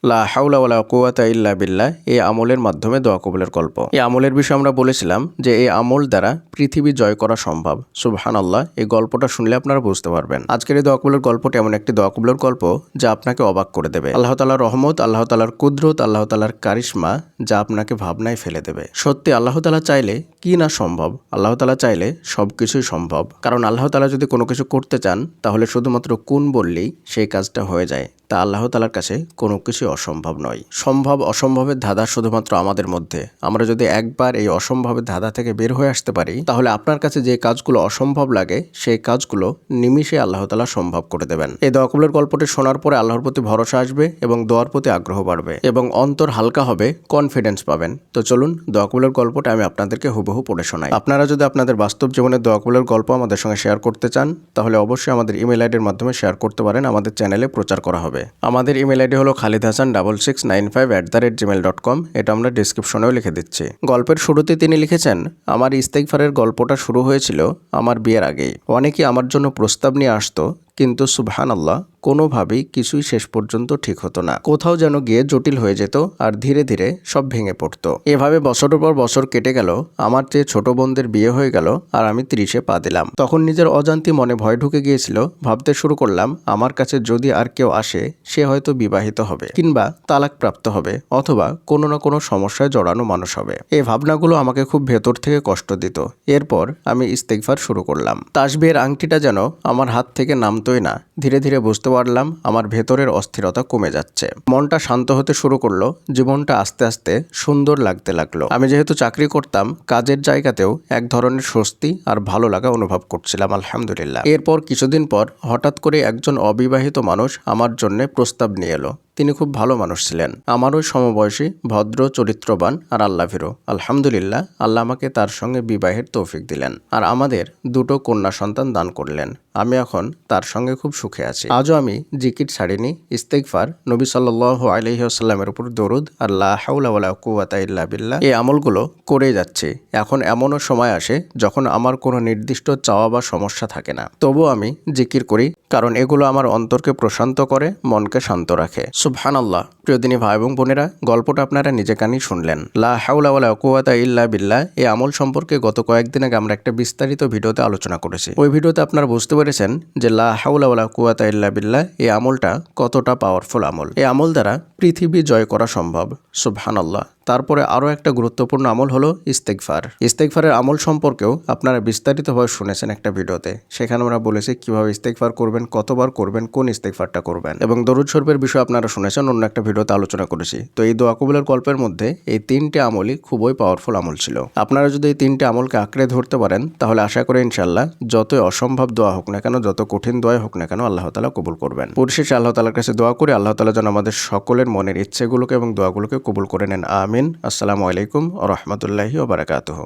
লা হাওলা ওয়ালা কুওয়াতা ইল্লা বিল্লাহ এই আমলের মাধ্যমে দোয়া কবুলের গল্প। এই আমলের বিষয়ে আমরা বলেছিলাম যে এই আমল দ্বারা পৃথিবী জয় করা সম্ভব। সুবহানাল্লাহ, এই গল্পটা শুনলে আপনারা বুঝতে পারবেন। আজকের এই দোয়া কবুলের গল্পটি এমন একটি দোয়া কবুলের গল্প যা আপনাকে অবাক করে দেবে। আল্লাহ তাআলার রহমত, আল্লাহ তাআলার কুদরত, আল্লাহ তাআলার কারিশমা যা আপনাকে ভাবনায় ফেলে দেবে। সত্যি আল্লাহ তাআলা চাইলে কি না সম্ভব। আল্লাহ তাআলা চাইলে সবকিছুই সম্ভব। কারণ আল্লাহ তাআলা যদি কোনো কিছু করতে চান তাহলে শুধুমাত্র কুন বললেই সেই কাজটা হয়ে যায়। তা আল্লাহ তাআলার কাছে কোনো কিছু অসম্ভব নয়। সম্ভব অসম্ভবের ধাঁধা শুধুমাত্র আমাদের মধ্যে। আমরা যদি একবার এই অসম্ভবের ধাঁধা থেকে বের হয়ে আসতে পারি তাহলে আপনার কাছে যে কাজগুলো অসম্ভব লাগে সেই কাজগুলো নিমিষে আল্লাহ তাআলা সম্ভব করে দেবেন। এই দোয়া কবুলের গল্পটি শোনার পরে আল্লাহর প্রতি ভরসা আসবে এবং দোয়ার প্রতি আগ্রহ বাড়বে এবং অন্তর হালকা হবে, কনফিডেন্স পাবেন। তো চলুন দোয়া কবুলের গল্পটা আমি আপনাদেরকে হুবহু পড়ে শোনাই। আপনারা যদি আপনাদের বাস্তব জীবনের দোয়া কবুলের গল্প আমাদের সঙ্গে শেয়ার করতে চান তাহলে অবশ্যই আমাদের ইমেল আইডির মাধ্যমে শেয়ার করতে পারেন। আমাদের চ্যানেলে প্রচার করা হবে। আমাদের ইমেল আইডি হলো khalidhasan6695@gmail.com। এটা আমরা ডিসক্রিপশনেও লিখে দিচ্ছি। গল্পের শুরুতে তিনি লিখেছেন, আমার ইস্তেগফারের গল্পটা শুরু হয়েছিল আমার বিয়ের আগেই। অনেকেই আমার জন্য প্রস্তাব নিয়ে আসতো, কিন্তু সুবহানাল্লাহ কোনোভাবেই কিছুই শেষ পর্যন্ত ঠিক হতো না। কোথাও যেন গিয়ে জটিল হয়ে যেত আর ধীরে ধীরে সব ভেঙে পড়তো। এভাবে বছরের পর বছর কেটে গেল। আমার চেয়ে ছোট বোনদের বিয়ে হয়ে গেল আর আমি 30-এ পা দিলাম। তখন নিজের অজান্তে মনে ভয় ঢুকে গিয়েছিল। ভাবতে শুরু করলাম, আমার কাছে যদি আর কেউ আসে সে হয়তো বিবাহিত হবে কিংবা তালাকপ্রাপ্ত হবে অথবা কোনো না কোনো সমস্যায় জড়ানো মানুষ হবে। এই ভাবনাগুলো আমাকে খুব ভেতর থেকে কষ্ট দিত। এরপর আমি ইস্তেগফার শুরু করলাম। তাসবিহের আংটিটা যেন আমার হাত থেকে নামতোই না। ধীরে ধীরে বুঝতে পারলাম আমার ভেতরের অস্থিরতা কমে যাচ্ছে। মনটা শান্ত হতে শুরু করলো। জীবনটা আস্তে আস্তে সুন্দর লাগতে লাগলো। আমি যেহেতু চাকরি করতাম, কাজের জায়গাতেও এক ধরনের স্বস্তি আর ভালো লাগা অনুভব করছিলাম, আলহামদুলিল্লাহ। এরপর কিছুদিন পর হঠাৎ করে একজন অবিবাহিত মানুষ আমার জন্য প্রস্তাব নিয়ে এলো। তিনি খুব ভালো মানুষ ছিলেন, আমারও সমবয়সী, ভদ্র, চরিত্রবান আর আল্লাহভীরু। আলহামদুলিল্লাহ, আল্লাহ আমাকে তার সঙ্গে বিবাহের তৌফিক দিলেন আর আমাদের 2টো কন্যা সন্তান দান করলেন। আমি এখন তার সঙ্গে খুব সুখে আছি। আজও আমি জিকির ছাড়িনি। ইস্তেগফার, নবী সাল্লাল্লাহু আলাইহি ওয়াসাল্লামের উপর দরুদ আর লা হাওলা ওয়ালা কুওয়াতা ইল্লা বিল্লাহ এই আমলগুলো করে যাচ্ছি। এখন এমনও সময় আসে যখন আমার কোনো নির্দিষ্ট চাওয়া বা সমস্যা থাকে না, তবুও আমি জিকির করি, কারণ এগুলো আমার অন্তরকে প্রশান্ত করে, মনকে শান্ত রাখে। সুবহানাল্লাহ। প্রিয় দিনী ভাই এবং বোনেরা, গল্পটা আপনারা নিজে কানেই শুনলেন। লা হাওলা ওয়ালা কুওয়াতা ইল্লা বিল্লাহ এই আমল সম্পর্কে গত কয়েকদিন আগে আমরা একটা বিস্তারিত ভিডিওতে আলোচনা করেছি। ওই ভিডিওতে আপনারা বুঝতে পেরেছেন যে লা হাওলা ওয়ালা কুওয়াতা ইল্লা বিল্লাহ এই আমলটা কতটা পাওয়ারফুল আমল। এই আমল দ্বারা পৃথিবী জয় করা সম্ভব। সুবহানাল্লাহ। তারপরে আরও একটা গুরুত্বপূর্ণ আমল হলো ইস্তেগফার। ইস্তেগফারের আমল সম্পর্কেও আপনারা বিস্তারিতভাবে শুনেছেন একটা ভিডিওতে। সেখানে আমরা বলেছি কিভাবে ইস্তেগফার করবেন, কতবার করবেন, কোন ইস্তেগফারটা করবেন, এবং দরুদ শরীফের বিষয়ে আপনারা শুনেছেন, অন্য একটা ভিডিওতে আলোচনা করেছি। তো এই দোয়া কবুলের গল্পের মধ্যে এই 3টে আমলই খুবই পাওয়ারফুল আমল ছিল। আপনারা যদি এই 3টে আমলকে আঁকড়ে ধরতে পারেন তাহলে আশা করি ইনশাআল্লাহ যতই অসম্ভব দোয়া হোক না কেন, যত কঠিন দোয়া হোক না কেন, আল্লাহ তাআলা কবুল করবেন। পরিশেষে আল্লাহ তাআলার কাছে দোয়া করি আল্লাহ তাআলা যেন আমাদের সকলের মনের ইচ্ছেগুলোকে এবং দোয়াগুলোকে কবুল করে নেন। আমিন। আসসালামু আলাইকুম ওয়া রাহমাতুল্লাহি ওয়া বারাকাতুহু।